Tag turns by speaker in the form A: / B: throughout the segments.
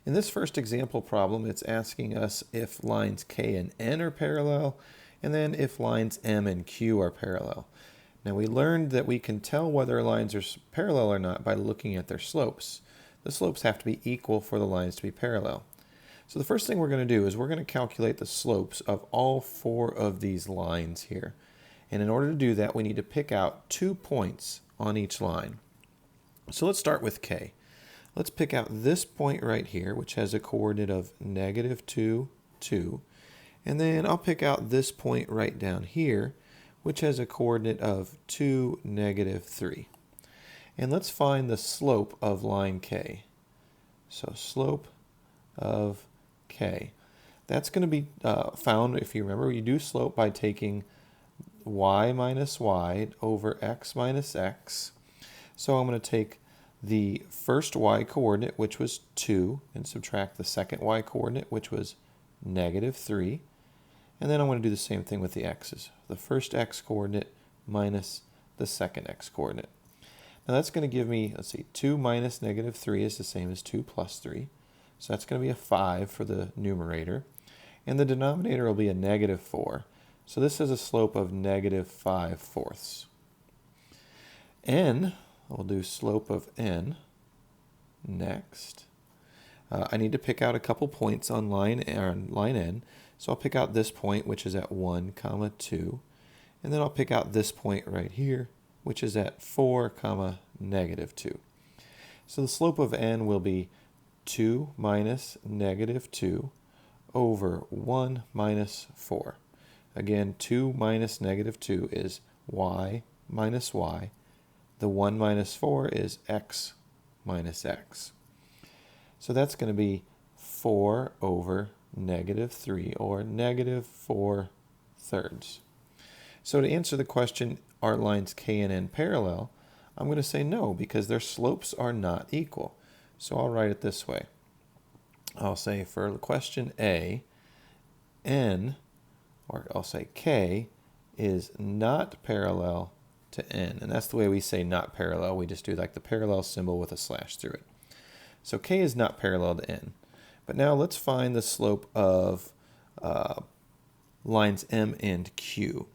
A: In this first example problem, it's asking us if lines K and N are parallel, and then if lines M and Q are parallel. Now we learned that we can tell whether lines are parallel or not by looking at their slopes. The slopes have to be equal for the lines to be parallel. So the first thing we're going to do is we're going to calculate the slopes of all four of these lines here. And in order to do that, we need to pick out 2 points on each line. So let's start with K. Let's pick out this point right here, which has a coordinate of -2, 2. And then I'll pick out this point right down here, which has a coordinate of 2, -3. And let's find the slope of line K. So slope of K. That's going to be found, if you remember, you do slope by taking y minus y over x minus x. So I'm going to take the first y coordinate, which was 2, and subtract the second y coordinate, which was -3. And then I'm going to do the same thing with the x's. The first x coordinate minus the second x coordinate. Now that's going to give me, let's see, 2 minus -3 is the same as 2 plus 3. So that's going to be a 5 for the numerator. And the denominator will be a -4. So this is a slope of -5/4. N, we'll do slope of n next. I need to pick out a couple points on line N. So I'll pick out this point, which is at 1, 2. And then I'll pick out this point right here, which is at 4, -2. So the slope of n will be 2 minus -2 over 1 minus 4. Again, 2 minus -2 is y minus y. The 1 minus 4 is x minus x. So that's going to be 4 over -3, or -4/3. So to answer the question, are lines K and N parallel? I'm going to say no, because their slopes are not equal. So I'll write it this way. I'll say for question A, N, or I'll say K, is not parallel to N. And that's the way we say not parallel. We just do like the parallel symbol with a slash through it. So K is not parallel to N. But now let's find the slope of lines M and Q.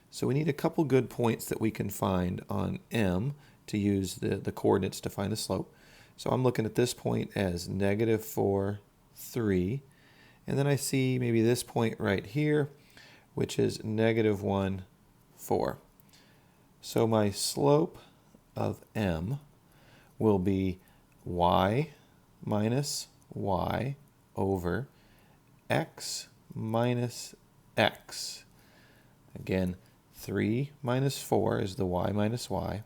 A: So we need a couple good points that we can find on M to use the coordinates to find the slope. So I'm looking at this point as -4, 3. And then I see maybe this point right here, which is -1, 4. So my slope of M will be y minus y over x minus x. Again, 3 minus 4 is the y minus y.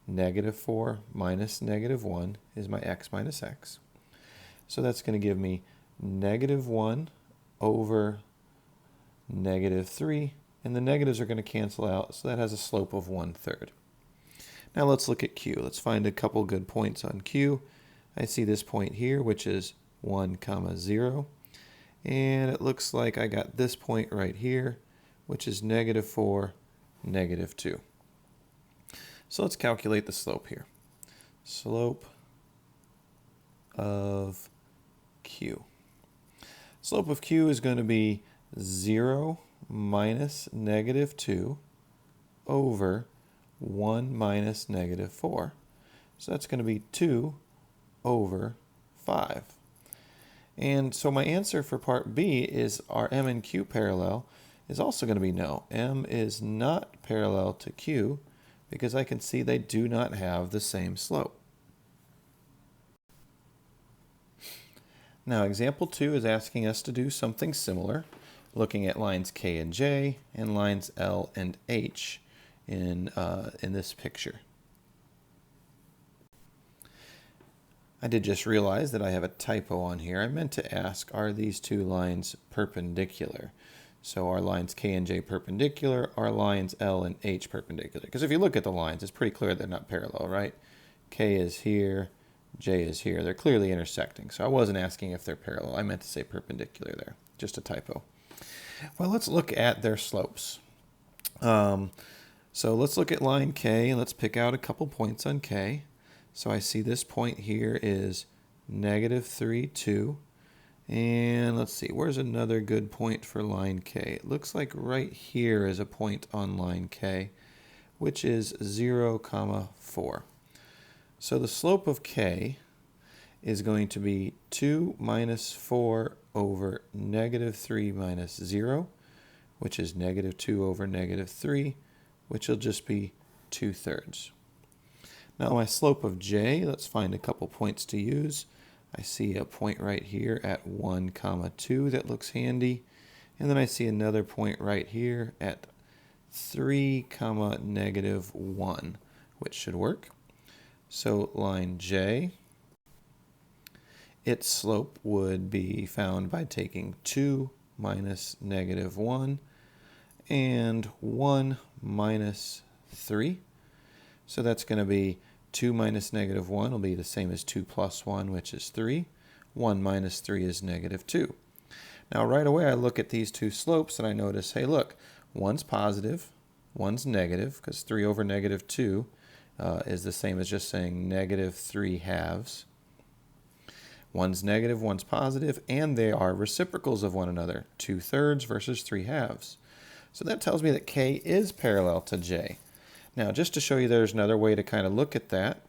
A: -4 minus -1 is my x minus x. So that's going to give me -1 over -3. And the negatives are going to cancel out, so that has a slope of 1/3. Now let's look at Q. Let's find a couple good points on Q. I see this point here, which is 1, 0. And it looks like I got this point right here, which is -4, -2. So let's calculate the slope here. Slope of Q. Slope of Q is going to be 0 minus -2 over 1 minus -4. So that's going to be 2 over 5. And so my answer for part B is, are M and Q parallel, is also going to be no. M is not parallel to Q because I can see they do not have the same slope. Now example 2 is asking us to do something similar, looking at lines K and J and lines L and H in this picture. I did just realize that I have a typo on here. I meant to ask, are these two lines perpendicular? So are lines K and J perpendicular? Are lines L and H perpendicular? Because if you look at the lines, it's pretty clear they're not parallel, right? K is here, J is here. They're clearly intersecting. So I wasn't asking if they're parallel. I meant to say perpendicular there. Just a typo. Well, let's look at their slopes. So let's look at line K and let's pick out a couple points on K. So I see this point here is negative 3, 2. And let's see, where's another good point for line K? It looks like right here is a point on line K, which is 0, 4. So the slope of K is going to be 2 minus 4 over negative 3 minus 0, which is negative 2 over negative 3, which will just be 2/3. Now my slope of J, let's find a couple points to use. I see a point right here at 1, 2 that looks handy. And then I see another point right here at 3, negative 1, which should work. So line J, its slope would be found by taking 2 minus negative 1 and 1 minus 3. So that's going to be 2 minus negative 1 will be the same as 2 plus 1, which is 3. 1 minus 3 is negative 2. Now right away I look at these two slopes and I notice, hey look, one's positive, one's negative, because 3 over negative 2 is the same as just saying negative 3 halves. One's negative, one's positive, and they are reciprocals of one another, 2/3 versus 3 halves. So that tells me that K is parallel to J. Now, just to show you there's another way to kind of look at that,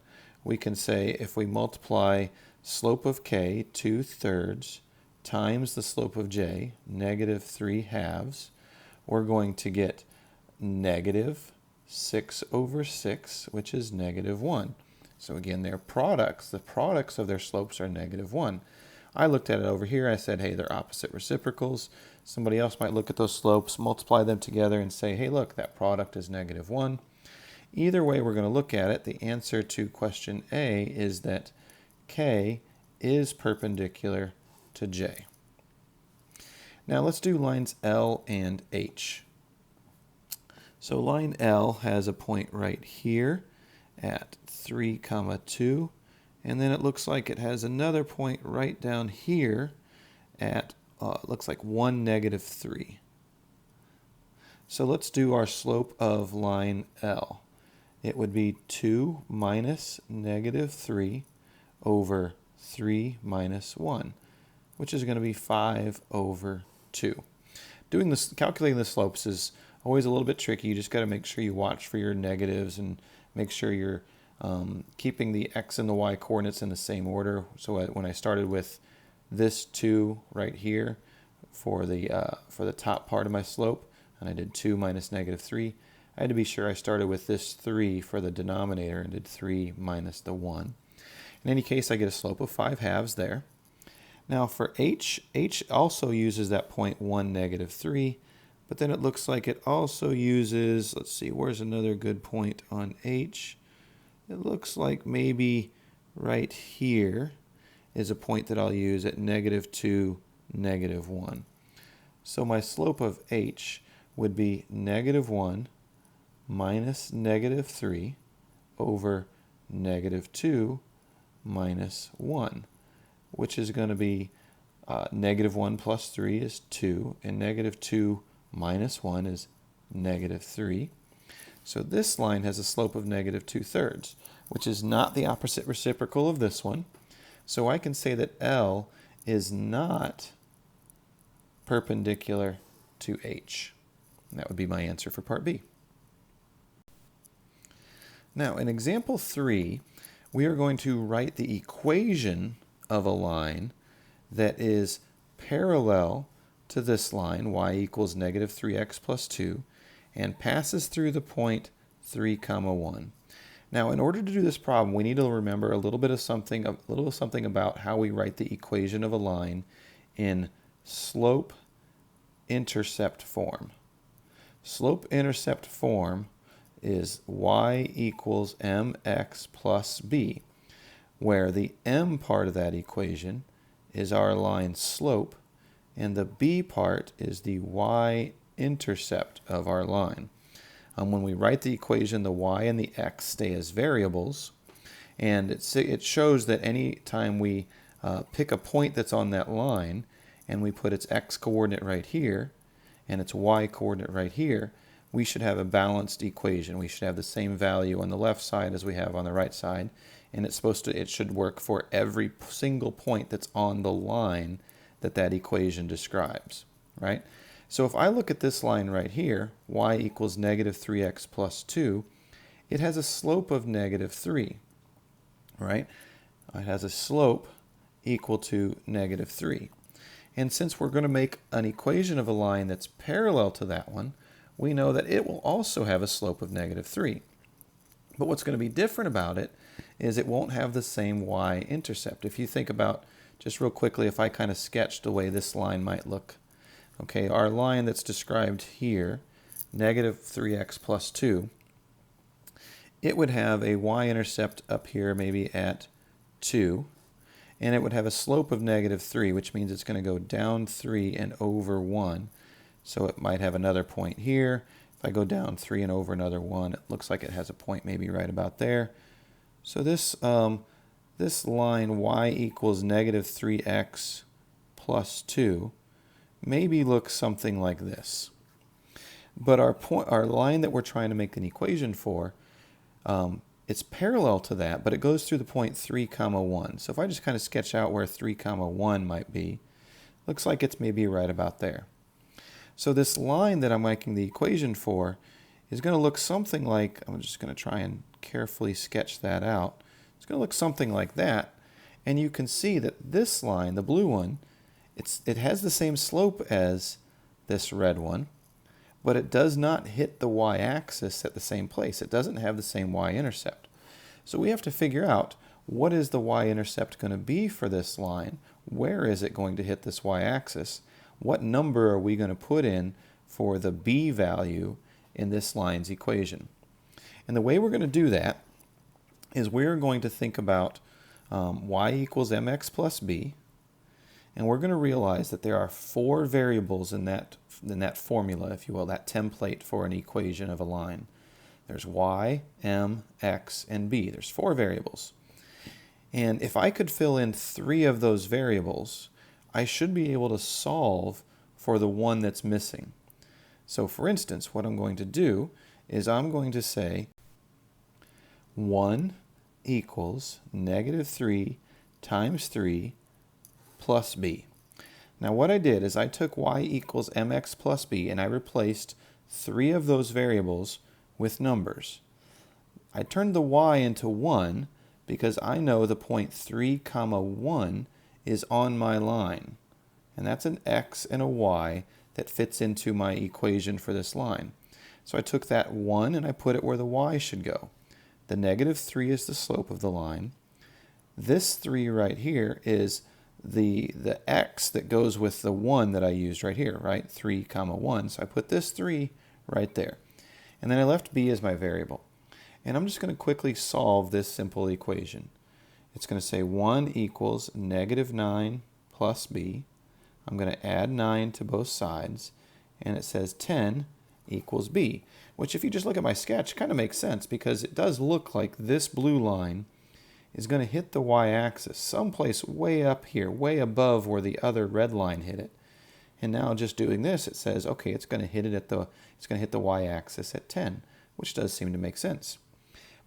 A: we can say if we multiply slope of K, 2/3, times the slope of J, negative 3 halves, we're going to get negative 6 over 6, which is negative 1. So again, they're products. The products of their slopes are negative 1. I looked at it over here. I said, hey, they're opposite reciprocals. Somebody else might look at those slopes, multiply them together, and say, hey, look, that product is negative 1. Either way we're going to look at it, the answer to question A is that K is perpendicular to J. Now let's do lines L and H. So line L has a point right here at 3, 2, and then it looks like it has another point right down here at looks like 1, negative 3. So let's do our slope of line L. It would be 2 minus negative 3 over 3 minus 1, which is going to be 5 over 2. Doing this, calculating the slopes is always a little bit tricky. You just got to make sure you watch for your negatives and make sure you're keeping the x and the y coordinates in the same order. So when I started with this 2 right here for the top part of my slope, and I did 2 minus negative 3, I had to be sure I started with this 3 for the denominator and did 3 minus the 1. In any case, I get a slope of 5 halves there. Now for H, H also uses that point 1, negative 3, but then it looks like it also uses, let's see, where's another good point on H? It looks like maybe right here is a point that I'll use at negative 2, negative 1. So my slope of H would be negative 1 minus negative 3 over negative 2 minus 1, which is going to be negative 1 plus 3 is 2, and negative 2 minus 1 is negative 3. So this line has a slope of negative 2/3, which is not the opposite reciprocal of this one. So I can say that L is not perpendicular to H. And that would be my answer for part B. Now, in example 3, we are going to write the equation of a line that is parallel to this line, y equals negative 3x plus 2, and passes through the point 3, 1. Now, in order to do this problem, we need to remember a little something about how we write the equation of a line in slope-intercept form. Slope-intercept form is y equals mx plus b, where the m part of that equation is our line slope, and the b part is the y-intercept of our line. When we write the equation, the y and the x stay as variables, and it shows that any time we pick a point that's on that line and we put its x coordinate right here and its y coordinate right here, we should have a balanced equation. We should have the same value on the left side as we have on the right side, and it should work for every single point that's on the line that that equation describes, right? So if I look at this line right here, y equals negative 3x plus 2, it has a slope of negative 3, right? It has a slope equal to negative 3. And since we're going to make an equation of a line that's parallel to that one, we know that it will also have a slope of negative 3. But what's going to be different about it is it won't have the same y-intercept. If you think about, just real quickly, if I kind of sketched the way this line might look. Okay, our line that's described here, negative 3x plus 2, it would have a y-intercept up here maybe at 2, and it would have a slope of negative 3, which means it's going to go down 3 and over 1. So it might have another point here. If I go down 3 and over another 1, it looks like it has a point maybe right about there. So this line y equals negative 3x plus 2 maybe looks something like this. But our line that we're trying to make an equation for, it's parallel to that, but it goes through the point 3, 1. So if I just kind of sketch out where 3, 1 might be, looks like it's maybe right about there. So this line that I'm making the equation for is going to look something like, I'm just going to try and carefully sketch that out. It's going to look something like that. And you can see that this line, the blue one, it has the same slope as this red one, but it does not hit the y-axis at the same place. It doesn't have the same y-intercept. So we have to figure out, what is the y-intercept going to be for this line? Where is it going to hit this y-axis? What number are we going to put in for the b value in this line's equation? And the way we're going to do that is we're going to think about y equals mx plus b, and we're going to realize that there are 4 variables in that formula, if you will, that template for an equation of a line. There's y, m, x, and b. There's 4 variables. And if I could fill in 3 of those variables, I should be able to solve for the one that's missing. So for instance, what I'm going to do is I'm going to say 1 equals negative 3 times 3 plus b. Now what I did is I took y equals mx plus b and I replaced 3 of those variables with numbers. I turned the y into 1 because I know the point 3, 1 is on my line. And that's an x and a y that fits into my equation for this line. So I took that 1 and I put it where the y should go. The negative 3 is the slope of the line. This 3 right here is the x that goes with the 1 that I used right here, right? 3, 1. So I put this 3 right there. And then I left b as my variable. And I'm just going to quickly solve this simple equation. It's going to say 1 equals negative 9 plus b. I'm going to add 9 to both sides. And it says 10 equals b, which if you just look at my sketch kind of makes sense because it does look like this blue line is going to hit the y-axis someplace way up here, way above where the other red line hit it. And now just doing this, it says, okay, it's going to hit the y-axis at 10, which does seem to make sense.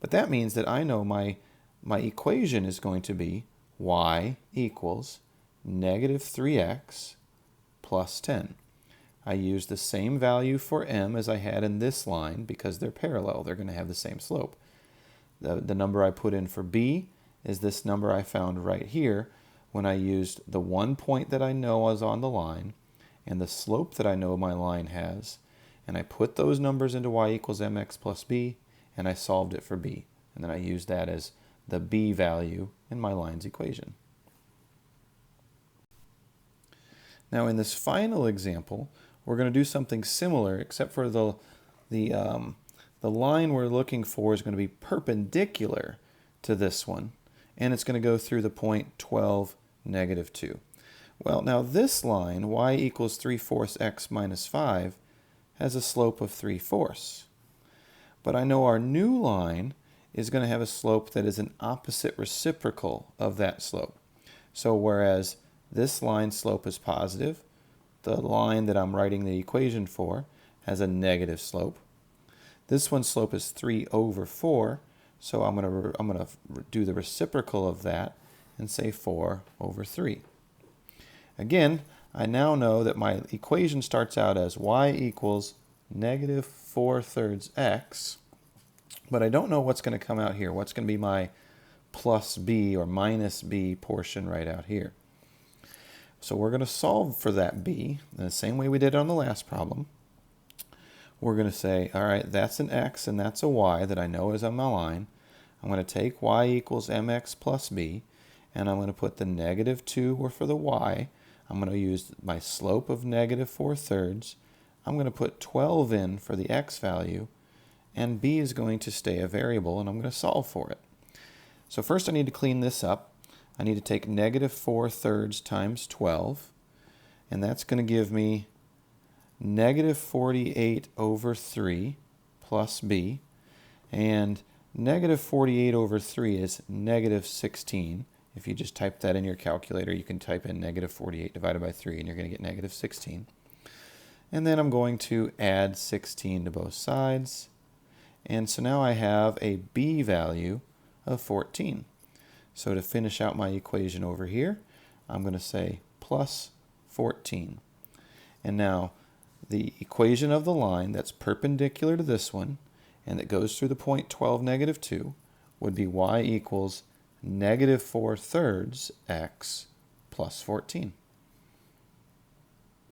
A: But that means that I know my equation is going to be y equals negative 3x plus 10. I use the same value for m as I had in this line because they're parallel. They're going to have the same slope. The number I put in for b is this number I found right here when I used the 1 point that I know is on the line and the slope that I know my line has, and I put those numbers into y equals mx plus b, and I solved it for b. And then I used that as the b value in my line's equation. Now in this final example, we're going to do something similar, except for the line we're looking for is going to be perpendicular to this one, and it's going to go through the point 12, negative 2. Well, now this line, y equals 3/4 x minus 5, has a slope of 3/4. But I know our new line is going to have a slope that is an opposite reciprocal of that slope. So whereas this line's slope is positive, the line that I'm writing the equation for has a negative slope. This one's slope is 3/4, So I'm going to do the reciprocal of that and say 4 over 3. Again, I now know that my equation starts out as y equals negative 4/3 x, but I don't know what's going to come out here. What's going to be my plus b or minus b portion right out here. So we're going to solve for that b in the same way we did on the last problem. We're going to say, all right, that's an x and that's a y that I know is on my line. I'm going to take y equals mx plus b, and I'm going to put the negative 2 for the y. I'm going to use my slope of negative 4/3. I'm going to put 12 in for the x value, and b is going to stay a variable, and I'm going to solve for it. So first I need to clean this up. I need to take negative 4/3 times 12, and that's going to give me negative 48 over 3 plus b, and negative 48 over 3 is negative 16. If you just type that in your calculator, you can type in negative 48 divided by 3, and you're going to get negative 16. And then I'm going to add 16 to both sides. And so now I have a b value of 14. So to finish out my equation over here, I'm going to say plus 14. And now the equation of the line that's perpendicular to this one and that goes through the point 12, negative 2 would be y equals negative 4/3 x plus 14.